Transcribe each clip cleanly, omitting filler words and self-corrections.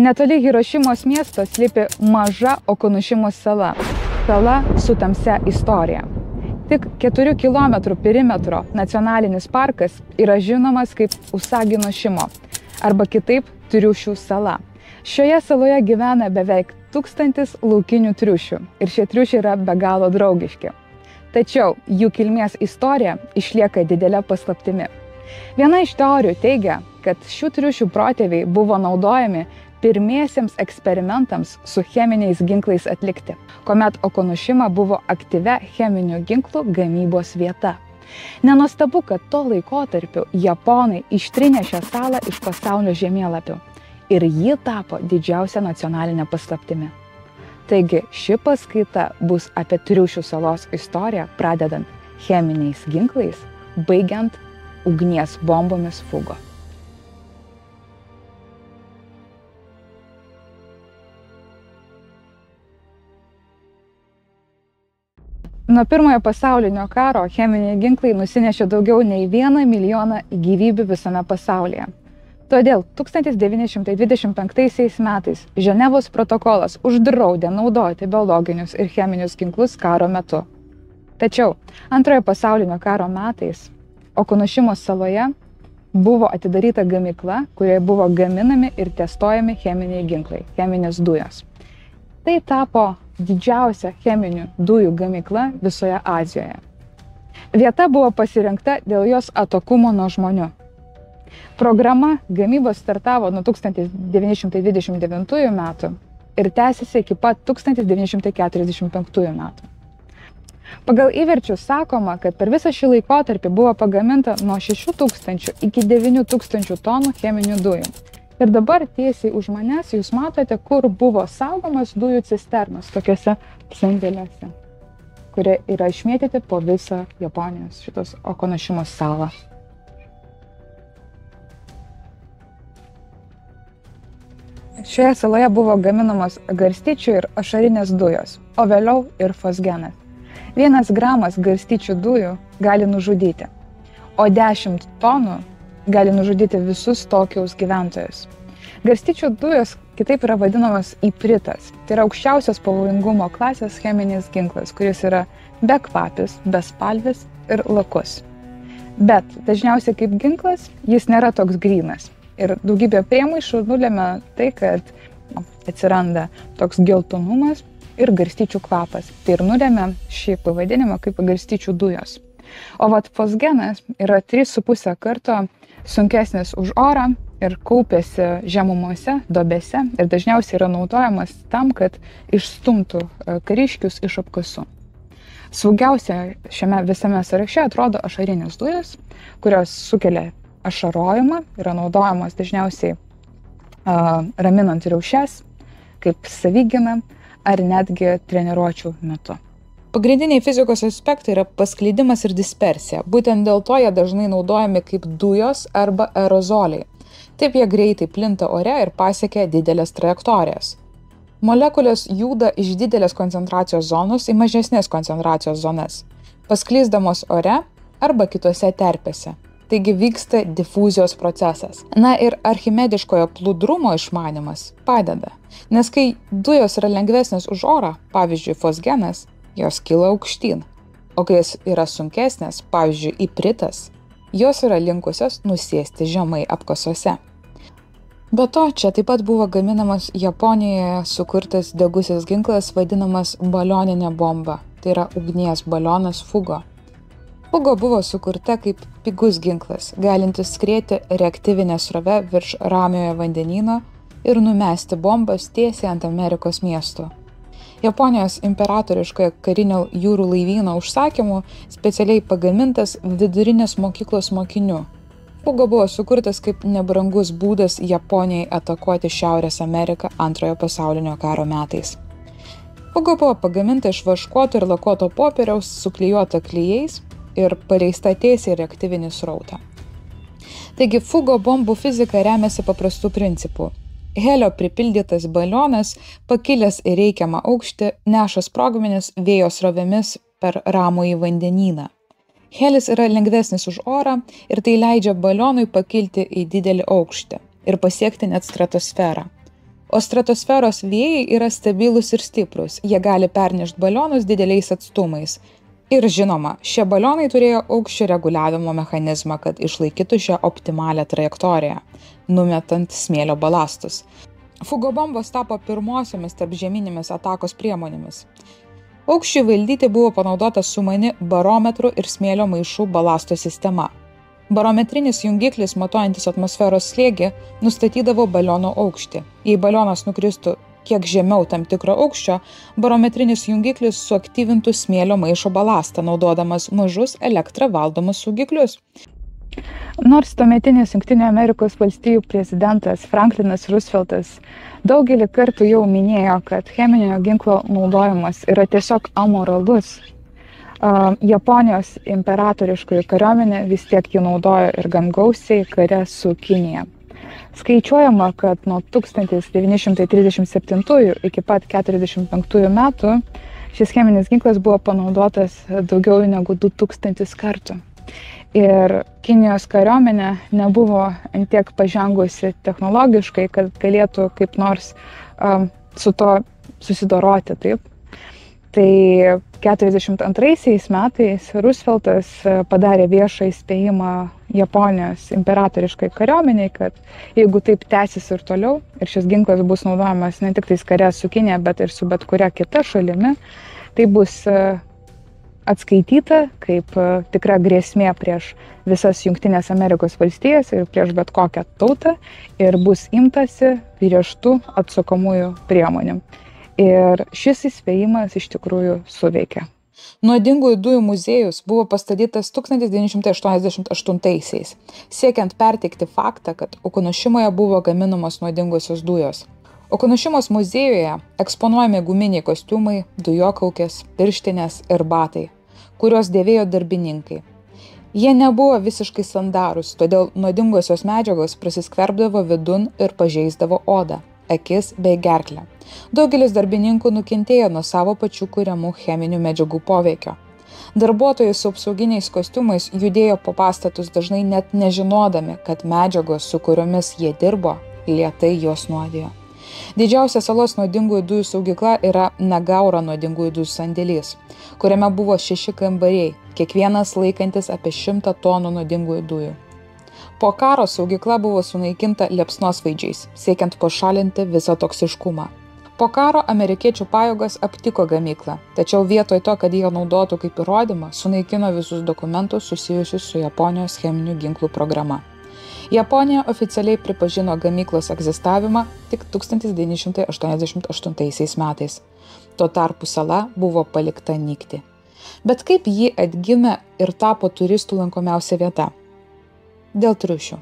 Netoli Hirošimos miesto slypi maža Okunošimos sala. Sala su tamsia istorija. Tik 4 km perimetro nacionalinis parkas yra žinomas kaip Usagi-Nošimo, arba kitaip triušių sala. Šioje saloje gyvena beveik 1000 laukinių triušių ir šie triušiai yra be galo draugiški. Tačiau jų kilmės istorija išlieka didelė paslaptimi. Viena iš teorijų teigia, kad šių triušių protėviai buvo naudojami pirmiesiems eksperimentams su cheminiais ginklais atlikti, kuomet Okunošima buvo aktyvia cheminių ginklų gamybos vieta. Nenuostabu, kad tuo laikotarpiu japonai ištrynė šią salą iš pasaulio žemėlapių ir ji tapo didžiausia nacionalinė paslaptimi. Taigi ši paskaita bus apie triušių salos istoriją, pradedant cheminiais ginklais, baigiant ugnies bombomis Fugo. Nuo Pirmojo pasaulinio karo cheminiai ginklai nusinešė daugiau nei 1 milijoną gyvybių visame pasaulyje. Todėl 1925 metais Ženevos protokolas uždraudė naudoti biologinius ir cheminius ginklus karo metu. Tačiau Antrojo pasaulinio karo metais Okunošimos saloje buvo atidaryta gamykla, kurioje buvo gaminami ir testuojami cheminiai ginklai, cheminės dujos. Tai tapo didžiausia cheminių dujų gamykla visoje Azijoje. Vieta buvo pasirinkta dėl jos atokumo nuo žmonių. Programa gamybos startavo nuo 1929 metų ir tęsiasi iki pat 1945 metų. Pagal įverčius sakoma, kad per visą šį laikotarpį buvo pagaminta nuo 6000 iki 9000 tonų cheminių dujų. Ir dabar tiesiai už manęs jūs matote, kur buvo saugomas dujų cisternos tokiuose sandėliuose, kurie yra išmėtyti po visą Japonijos šitos Okunošimos salą. Šioje saloje buvo gaminamos garstyčių ir ašarinės dujos, o vėliau ir fosgenas. 1 gramas garstyčių dujų gali nužudyti, o 10 tonų gali nužudyti visus Tokijaus gyventojus. Garstyčių dujos kitaip yra vadinamas ipritas. Tai yra aukščiausios pavojingumo klasės cheminis ginklas, kuris yra bekvapis, bespalvis ir lakus. Bet dažniausiai kaip ginklas jis nėra toks grynas. Ir daugybė priemaišų nulėmė tai, kad atsiranda toks geltonumas ir garstyčių kvapas. Tai ir nulėmė šį pavadinimą kaip garstyčių dujos. O vat fosgenas yra 3,5 karto sunkesnis už orą ir kaupiasi žemumose, duobėse ir dažniausiai yra naudojamas tam, kad išstumtų kariškius iš apkasų. Saugiausia šiame visame sąraše atrodo ašarinės dujos, kurios sukelia ašarojimą, yra naudojamos dažniausiai raminant riaušes, kaip savigyna ar netgi treniruočių metu. Pagrindiniai fizikos aspektai yra paskleidimas ir dispersija. Būtent dėl to jie dažnai naudojami kaip dujos arba aerozoliai. Taip jie greitai plinta ore ir pasiekia didelės trajektorijas. Molekulės juda iš didelės koncentracijos zonos į mažesnės koncentracijos zonas, paskleisdamos ore arba kitose terpėse. Taigi vyksta difuzijos procesas. Na ir archimediškojo plūdrumo išmanymas padeda, nes kai dujos yra lengvesnės už orą, pavyzdžiui fosgenas, jos kyla aukštyn, o kai jos yra sunkesnės, pavyzdžiui ipritas, jos yra linkusios nusėsti žemai apkasuose. Be to, čia taip pat buvo gaminamas Japonijoje sukurtas degusis ginklas vadinamas balioninė bomba, tai yra ugnies balionas Fugo. Fugo buvo sukurta kaip pigus ginklas, galintis skrieti reaktyvinę srovę virš Ramiojo vandenyno ir numesti bombas tiesiai ant Amerikos miestų. Japonijos imperatoriškojo karinio jūrų laivyno užsakymu specialiai pagamintas vidurinės mokyklos mokinių. Fugo buvo sukurtas kaip nebrangus būdas Japonijai atakuoti Šiaurės Ameriką Antrojo pasaulinio karo metais. Fugo buvo pagaminta iš vaškuoto ir lakuoto popieriaus, suklijuota klijais ir paleista tiesiai reaktyvinį srautą. Taigi Fugo bombų fizika remiasi paprastų principų. Helio pripildytas balionas, pakilęs į reikiamą aukštį, neša sprogmenis vėjo srovėmis per ramųjį vandenyną. Helis yra lengvesnis už orą ir tai leidžia balionui pakilti į didelį aukštį ir pasiekti net stratosferą. o stratosferos vėjai yra stabilūs ir stiprūs, jie gali pernešti balionus dideliais atstumais. Ir žinoma, šie balionai turėjo aukščio reguliavimo mechanizmą, kad išlaikytų šią optimalią trajektoriją, numetant smėlio balastus. Fugobombos tapo pirmosiomis tarpžeminėmis atakos priemonėmis. Aukščiui valdyti buvo panaudota sumani barometrų ir smėlio maišų balasto sistema. Barometrinis jungiklis, matuojantis atmosferos slėgį, nustatydavo baliono aukštį. Jei balionas nukristų kiek žemiau tam tikro aukščio, barometrinis jungiklis suaktyvintų smėlio maišo balastą, naudodamas mažus elektrą valdomus saugiklius. Nors tuometinis Jungtinių Amerikos valstijų prezidentas Franklinas Rooseveltas daugelį kartų jau minėjo, kad cheminio ginklo naudojimas yra tiesiog amoralus, Japonijos imperatoriškoji kariuomenė vis tiek jį naudojo ir gan gausiai kare su Kinija. Skaičiuojama, kad nuo 1937 iki pat 1945 metų šis cheminis ginklas buvo panaudotas daugiau negu 2000 kartų. Ir Kinijos kariuomenė nebuvo tiek pažengusi technologiškai, kad galėtų kaip nors su to susidoroti. Taip. Tai 1942 metais Rooseveltas padarė viešą įspėjimą Japonijos imperatoriškai kariuomeniai, kad jeigu taip tęsis ir toliau, ir šis ginklas bus naudojamas ne tik tais kare su Kinija, bet ir su bet kuria kita šalimi, tai bus atskaityta kaip tikra grėsmė prieš visas Jungtinės Amerikos valstijas ir prieš bet kokią tautą ir bus imtasi griežtų atsakomųjų priemonių. Ir šis įspėjimas iš tikrųjų suveikė. Nuodingųjų dujų muziejus buvo pastatytas 1988-aisiais, siekiant perteikti faktą, kad Okunošimoje buvo gaminamos nuodingosios dujos. Okunošimos muziejuje eksponuojami guminiai kostiumai, dujokaukės, pirštinės ir batai, kuriuos dėvėjo darbininkai. Jie nebuvo visiškai sandarūs, todėl nuodingosios medžiagos prasiskverbdavo vidun ir pažeisdavo odą, akis bei gerklę. Daugelis darbininkų nukentėjo nuo savo pačių kuriamų cheminių medžiagų poveikio. Darbuotojai su apsauginiais kostiumais judėjo po pastatus dažnai net nežinodami, kad medžiagos, su kuriomis jie dirbo, lėtai juos nuodijo. Didžiausia salos nuodingųjų dujų saugykla yra Nagaura nuodingųjų dujų sandėlys, kuriame buvo 6 kambariai, kiekvienas laikantis apie 100 tonų nuodingųjų dujų. Po karo saugykla buvo sunaikinta liepsnosvaidžiais, siekiant pašalinti visą toksiškumą. Po karo amerikiečių pajėgos aptiko gamyklą, tačiau vietoj to, kad jie naudotų kaip įrodymą, sunaikino visus dokumentus susijusius su Japonijos cheminių ginklų programa. Japonija oficialiai pripažino gamyklos egzistavimą tik 1988 metais. Tuo tarpu sala buvo palikta nykti. Bet kaip ji atgimė ir tapo turistų lankomiausia vieta? Dėl triušių.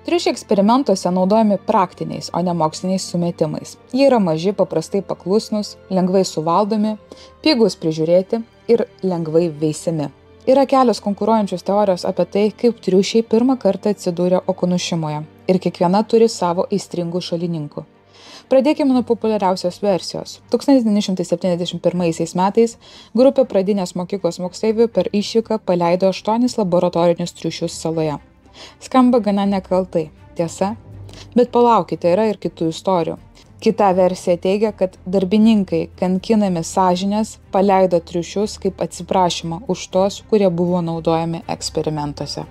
Triušiai eksperimentuose naudojami praktiniais, o ne moksliniais sumetimais. Jie yra maži, paprastai paklusnus, lengvai suvaldomi, pigūs prižiūrėti ir lengvai veisiami. Yra kelios konkuruojančios teorijos apie tai, kaip triušiai pirmą kartą atsidūrė Okunošimoje ir kiekviena turi savo aistringų šalininkų. Pradėkime nuo populiariausios versijos. 1971 metais grupė pradinės mokyklos moksleivių per išvyką paleido 8 laboratorinius triušius saloje. Skamba gana nekaltai, tiesa? Bet palaukite, yra ir kitų istorijų. Kita versija teigia, kad darbininkai, kankinami sąžinės, paleido triušius kaip atsiprašymą už tos, kurie buvo naudojami eksperimentuose.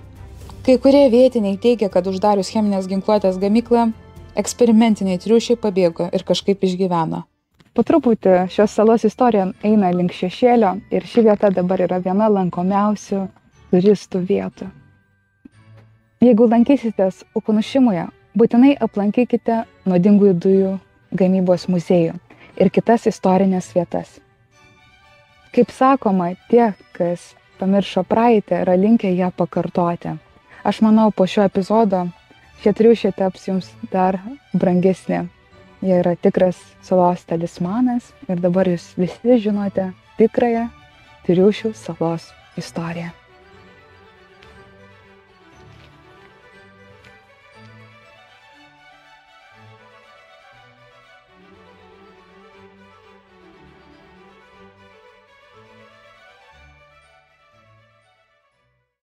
Kai kurie vietiniai teigia, kad uždarius cheminės ginkluotės gamyklą, eksperimentiniai triušiai pabėgo ir kažkaip išgyveno. Po truputį šios salos istorija eina link šešėlio ir ši vieta dabar yra viena lankomiausių turistų vietų. Jeigu lankysitės Okunošimoje, būtinai aplankykite nuodingųjų dujų gamybos muziejų ir kitas istorinės vietas. Kaip sakoma, tie, kas pamiršo praeitį, yra linkę ją pakartoti. Aš manau, po šio epizodo šie triušiai taps jums dar brangesni. Jie yra tikras salos talismanas ir dabar jūs visi žinote tikrąją triušių salos istoriją.